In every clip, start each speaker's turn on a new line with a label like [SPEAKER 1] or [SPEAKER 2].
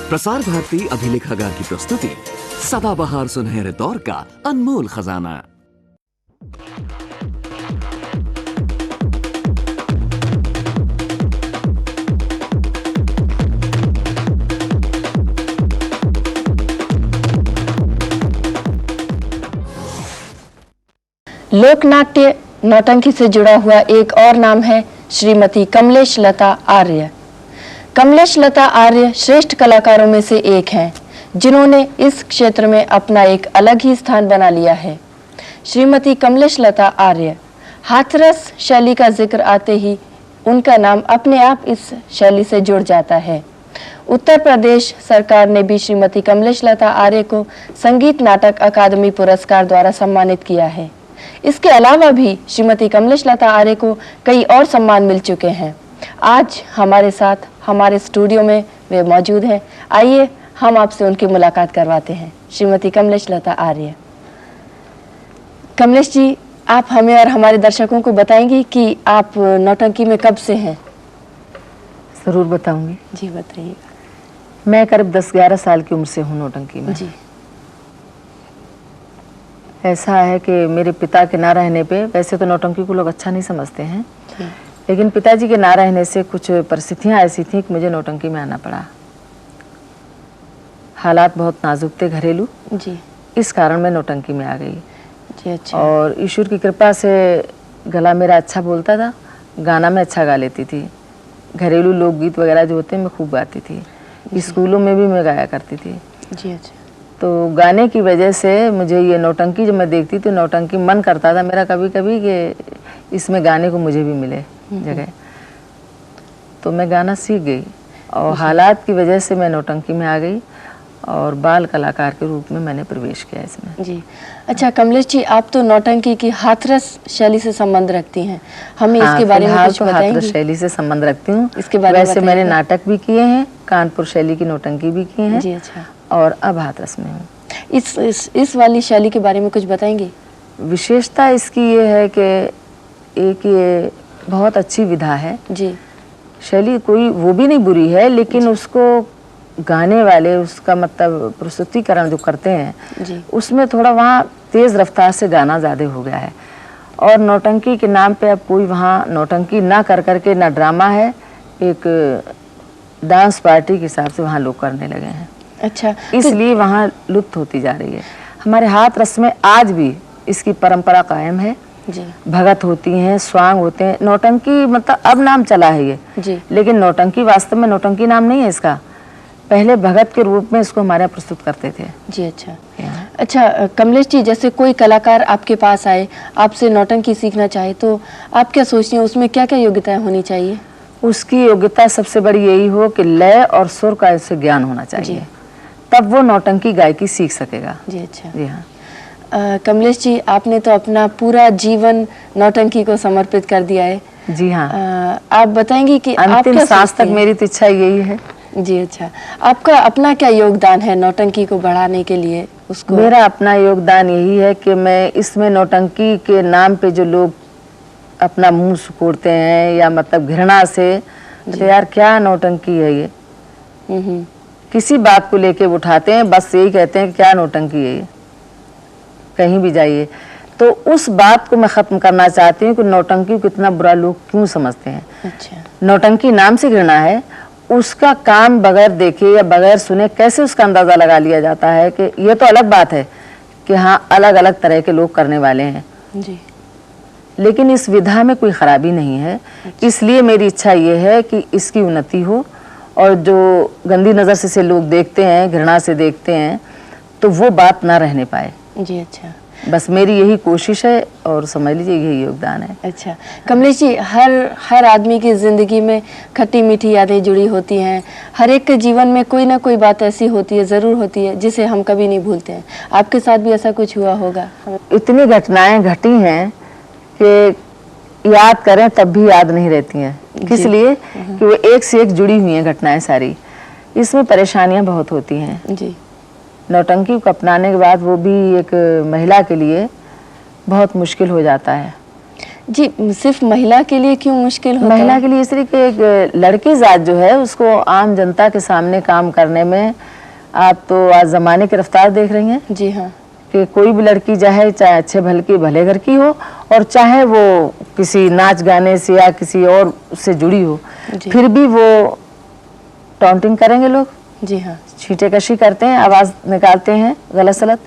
[SPEAKER 1] प्रसार भारती अभिलेखागार की प्रस्तुति सदाबहार सुनहरे दौर का अनमोल खजाना।
[SPEAKER 2] लोकनाट्य नौटंकी से जुड़ा हुआ एक और नाम है श्रीमती कमलेश लता आर्य। कमलेश लता आर्य श्रेष्ठ कलाकारों में से एक हैं, जिन्होंने इस क्षेत्र में अपना एक अलग ही स्थान बना लिया है। श्रीमती कमलेश लता आर्य, हाथरस शैली का जिक्र आते ही उनका नाम अपने आप इस शैली से जुड़ जाता है। उत्तर प्रदेश सरकार ने भी श्रीमती कमलेश लता आर्य को संगीत नाटक अकादमी पुरस्कार द्वारा सम्मानित किया है। इसके अलावा भी श्रीमती कमलेश लता आर्य को कई और सम्मान मिल चुके हैं। आज हमारे साथ हमारे स्टूडियो में वे मौजूद हैं। आइए हम आपसे उनकी मुलाकात करवाते हैं। श्रीमती कमलेश लता आर्य। कमलेश जी, आप हमें और हमारे दर्शकों को बताएंगी कि आप नौटंकी में कब से हैं?
[SPEAKER 3] जरूर बताऊंगी
[SPEAKER 2] जी, बताइएगा।
[SPEAKER 3] मैं करीब 10-11 साल की उम्र से हूँ नौटंकी में।
[SPEAKER 2] जी।
[SPEAKER 3] ऐसा है कि मेरे पिता के ना रहने पे, वैसे तो नौटंकी को लोग अच्छा नहीं समझते हैं, लेकिन पिताजी के ना रहने से कुछ परिस्थितियां ऐसी थी कि मुझे नौटंकी में आना पड़ा। हालात बहुत नाजुक थे घरेलू
[SPEAKER 2] जी,
[SPEAKER 3] इस कारण मैं नौटंकी में आ गई
[SPEAKER 2] जी। अच्छा।
[SPEAKER 3] और ईश्वर की कृपा से गला मेरा अच्छा बोलता था, गाना में अच्छा गा लेती थी। घरेलू लोकगीत वगैरह जो होते हैं मैं खूब गाती थी। स्कूलों में भी मैं गाया करती थी।
[SPEAKER 2] जी। अच्छा।
[SPEAKER 3] तो गाने की वजह से मुझे ये नौटंकी जब मैं देखती तो नौटंकी मन करता था मेरा कभी कभी कि इसमें गाने को मुझे भी मिले जगह। तो मैं गाना सीख गई और हालात की वजह से मैं नौटंकी में आ गई और बाल कलाकार के रूप में मैंने प्रवेश किया इसमें।
[SPEAKER 2] जी। अच्छा कमलेश जी, आप तो नौटंकी की हाथरस शैली से संबंध रखती हैं, हमें इसके बारे में कुछ बताएंगी?
[SPEAKER 3] हाथरस शैली से संबंध रखती हूँ
[SPEAKER 2] इसके बारे में।
[SPEAKER 3] वैसे मैंने नाटक भी किए हैं, कानपुर शैली की नौटंकी भी की है।
[SPEAKER 2] जी। अच्छा।
[SPEAKER 3] और अब हाथरस में हूँ।
[SPEAKER 2] इस वाली शैली के बारे में कुछ बताएंगे?
[SPEAKER 3] विशेषता इसकी ये है कि एक ये बहुत अच्छी विधा है
[SPEAKER 2] जी।
[SPEAKER 3] शैली, कोई वो भी नहीं बुरी है, लेकिन उसको गाने वाले उसका मतलब प्रस्तुतिकरण जो करते हैं
[SPEAKER 2] जी,
[SPEAKER 3] उसमें थोड़ा वहाँ तेज रफ्तार से गाना ज़्यादा हो गया है। और नौटंकी के नाम पे अब कोई वहाँ नौटंकी ना कर करके ना ड्रामा है, एक डांस पार्टी के हिसाब से वहाँ लोग करने लगे हैं।
[SPEAKER 2] अच्छा।
[SPEAKER 3] इसलिए वहाँ लुप्त होती जा रही है। हमारे हाथरस में आज भी इसकी परंपरा कायम है।
[SPEAKER 2] जी।
[SPEAKER 3] भगत होती हैं, स्वांग होते हैं। नौटंकी मतलब अब नाम चला है ये
[SPEAKER 2] जी,
[SPEAKER 3] लेकिन नौटंकी वास्तव में नौटंकी नाम नहीं है इसका। पहले भगत के रूप में इसको हमारे यहाँ प्रस्तुत करते थे।
[SPEAKER 2] जी। अच्छा। अच्छा कमलेश जी, जैसे कोई कलाकार आपके पास आए, आपसे नौटंकी सीखना चाहे, तो आप क्या सोचती हैं उसमें क्या क्या योग्यताएं होनी चाहिए?
[SPEAKER 3] उसकी योग्यता सबसे बड़ी यही हो कि लय और सुर का इससे ज्ञान होना चाहिए, तब वो नौटंकी गायकी सीख सकेगा। जी।
[SPEAKER 2] अच्छा।
[SPEAKER 3] जी हाँ।
[SPEAKER 2] कमलेश जी, आपने तो अपना पूरा जीवन नौटंकी को समर्पित कर दिया है।
[SPEAKER 3] जी हाँ।
[SPEAKER 2] आप बताएंगी कि
[SPEAKER 3] अंतिम सांस तक मेरी तो इच्छा यही है।
[SPEAKER 2] जी। अच्छा, आपका अपना क्या योगदान है नौटंकी को बढ़ाने के लिए? उसको
[SPEAKER 3] मेरा अपना योगदान यही है कि मैं इसमें नौटंकी के नाम पे जो लोग अपना मुंह सुकोड़ते हैं या मतलब घृणा से, तो यार क्या नौटंकी है ये, किसी बात को लेके उठाते हैं, बस यही कहते हैं कि क्या नौटंकी है ये, कहीं भी जाइए। तो उस बात को मैं खत्म करना चाहती हूँ कि नौटंकी को इतना बुरा लोग क्यों समझते हैं।
[SPEAKER 2] अच्छा।
[SPEAKER 3] नौटंकी नाम से घृणा है, उसका काम बगैर देखे या बगैर सुने कैसे उसका अंदाजा लगा लिया जाता है कि ये तो अलग बात है कि हाँ अलग अलग तरह के लोग करने वाले हैं
[SPEAKER 2] जी,
[SPEAKER 3] लेकिन इस विधा में कोई खराबी नहीं है। इसलिए मेरी इच्छा ये है कि इसकी उन्नति हो और जो गंदी नज़र से लोग देखते हैं, घृणा से देखते हैं, तो वो बात ना रहने पाए।
[SPEAKER 2] जी। अच्छा,
[SPEAKER 3] बस मेरी यही कोशिश है और समझ लीजिए यही योगदान है।
[SPEAKER 2] अच्छा कमलेश जी, हर आदमी की जिंदगी में खट्टी मीठी यादें जुड़ी होती हैं। हर एक के जीवन में कोई ना कोई बात ऐसी होती है, जरूर होती है, जिसे हम कभी नहीं भूलते हैं। आपके साथ भी ऐसा कुछ हुआ होगा?
[SPEAKER 3] इतनी घटनाएं घटी हैं कि याद करें तब भी याद नहीं रहती हैं। किस लिए? कि वो एक से एक जुड़ी हुई हैं घटनाएं सारी। इसमें परेशानियां बहुत होती हैं।
[SPEAKER 2] जी।
[SPEAKER 3] नौटंकी को अपनाने के बाद वो भी एक महिला के लिए बहुत मुश्किल हो जाता है।
[SPEAKER 2] जी, सिर्फ महिला के लिए क्यों मुश्किल होता
[SPEAKER 3] महिला
[SPEAKER 2] है?
[SPEAKER 3] के लिए इसलिए कि एक लड़की जात जो है उसको आम जनता के सामने काम करने में, आप तो आज जमाने की रफ्तार देख रही हैं
[SPEAKER 2] जी हाँ,
[SPEAKER 3] कि कोई भी लड़की चाहे अच्छे भले घर की हो और चाहे वो किसी नाच गाने से या किसी और से जुड़ी हो,
[SPEAKER 2] जी।
[SPEAKER 3] फिर भी वो टॉन्टिंग करेंगे लोग,
[SPEAKER 2] जी हाँ,
[SPEAKER 3] छींटे-कशी करते हैं, आवाज निकालते हैं गलत सलत।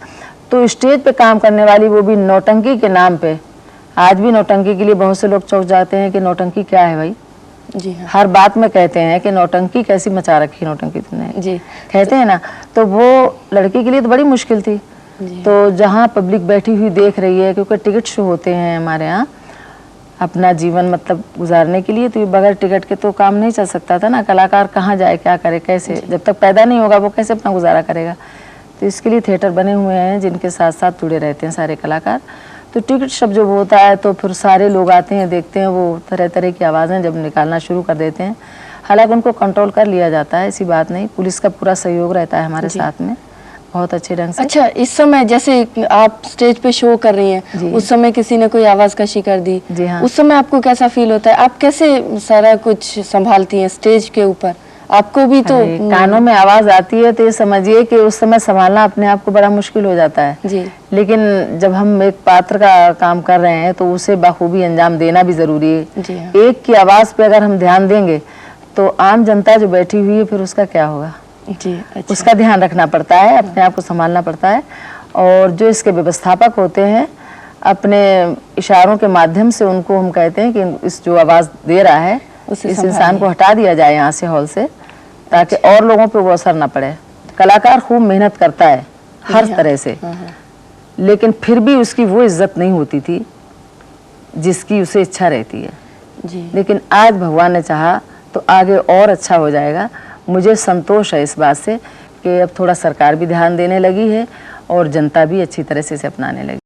[SPEAKER 3] तो स्टेज पे काम करने वाली, वो भी नौटंकी के नाम पे, आज भी नौटंकी के लिए बहुत से लोग चौंक जाते हैं कि नौटंकी क्या है भाई।
[SPEAKER 2] जी हाँ,
[SPEAKER 3] हर बात में कहते हैं कि नौटंकी कैसी मचा रखी नौटंकी तुमने,
[SPEAKER 2] जी,
[SPEAKER 3] कहते हैं ना। तो वो लड़की के लिए तो बड़ी मुश्किल थी।
[SPEAKER 2] जी।
[SPEAKER 3] तो जहाँ पब्लिक बैठी हुई देख रही है, क्योंकि टिकट शो होते हैं हमारे यहाँ अपना जीवन मतलब गुजारने के लिए, तो ये बगैर टिकट के तो काम नहीं चल सकता था ना। कलाकार कहाँ जाए, क्या करे, कैसे, जब तक पैदा नहीं होगा वो कैसे अपना गुजारा करेगा। तो इसके लिए थिएटर बने हुए हैं जिनके साथ साथ जुड़े रहते हैं सारे कलाकार। तो टिकट शब्द जब होता है तो फिर सारे लोग आते हैं, देखते हैं, वो तरह तरह की आवाज़ें जब निकालना शुरू कर देते हैं। हालांकि उनको कंट्रोल कर लिया जाता है, ऐसी बात नहीं, पुलिस का पूरा सहयोग रहता है हमारे साथ में बहुत अच्छे ढंग से।
[SPEAKER 2] अच्छा, इस समय जैसे आप स्टेज पे शो कर रही हैं,
[SPEAKER 3] जी।
[SPEAKER 2] उस समय किसी ने कोई आवाज कशी कर दी,
[SPEAKER 3] जी हाँ।
[SPEAKER 2] उस समय आपको कैसा फील होता है? आप कैसे सारा कुछ संभालती हैं स्टेज के ऊपर? आपको भी तो
[SPEAKER 3] अरे, कानों में आवाज आती है तो ये समझिए कि उस समय संभालना अपने आप को बड़ा मुश्किल हो जाता है।
[SPEAKER 2] जी,
[SPEAKER 3] लेकिन जब हम एक पात्र का काम कर रहे हैं तो उसे बखूबी अंजाम देना भी जरूरी है।
[SPEAKER 2] जी हाँ,
[SPEAKER 3] एक की आवाज पे अगर हम ध्यान देंगे तो आम जनता जो बैठी हुई है फिर उसका क्या होगा,
[SPEAKER 2] जी, अच्छा,
[SPEAKER 3] उसका ध्यान रखना पड़ता है, अपने आप को संभालना पड़ता है। और जो इसके व्यवस्थापक होते हैं, अपने इशारों के माध्यम से उनको हम कहते हैं कि इस जो आवाज दे रहा है
[SPEAKER 2] उसे
[SPEAKER 3] इस
[SPEAKER 2] संभालिए।
[SPEAKER 3] इंसान को हटा दिया जाए यहाँ से, हॉल से, ताकि और लोगों पे वो असर ना पड़े। कलाकार खूब मेहनत करता है हर तरह से, लेकिन फिर भी उसकी वो इज्जत नहीं होती थी जिसकी उसे इच्छा रहती है।
[SPEAKER 2] जी,
[SPEAKER 3] लेकिन आज भगवान ने चाहा तो आगे और अच्छा हो जाएगा। मुझे संतोष है इस बात से कि अब थोड़ा सरकार भी ध्यान देने लगी है और जनता भी अच्छी तरह से इसे अपनाने लगी।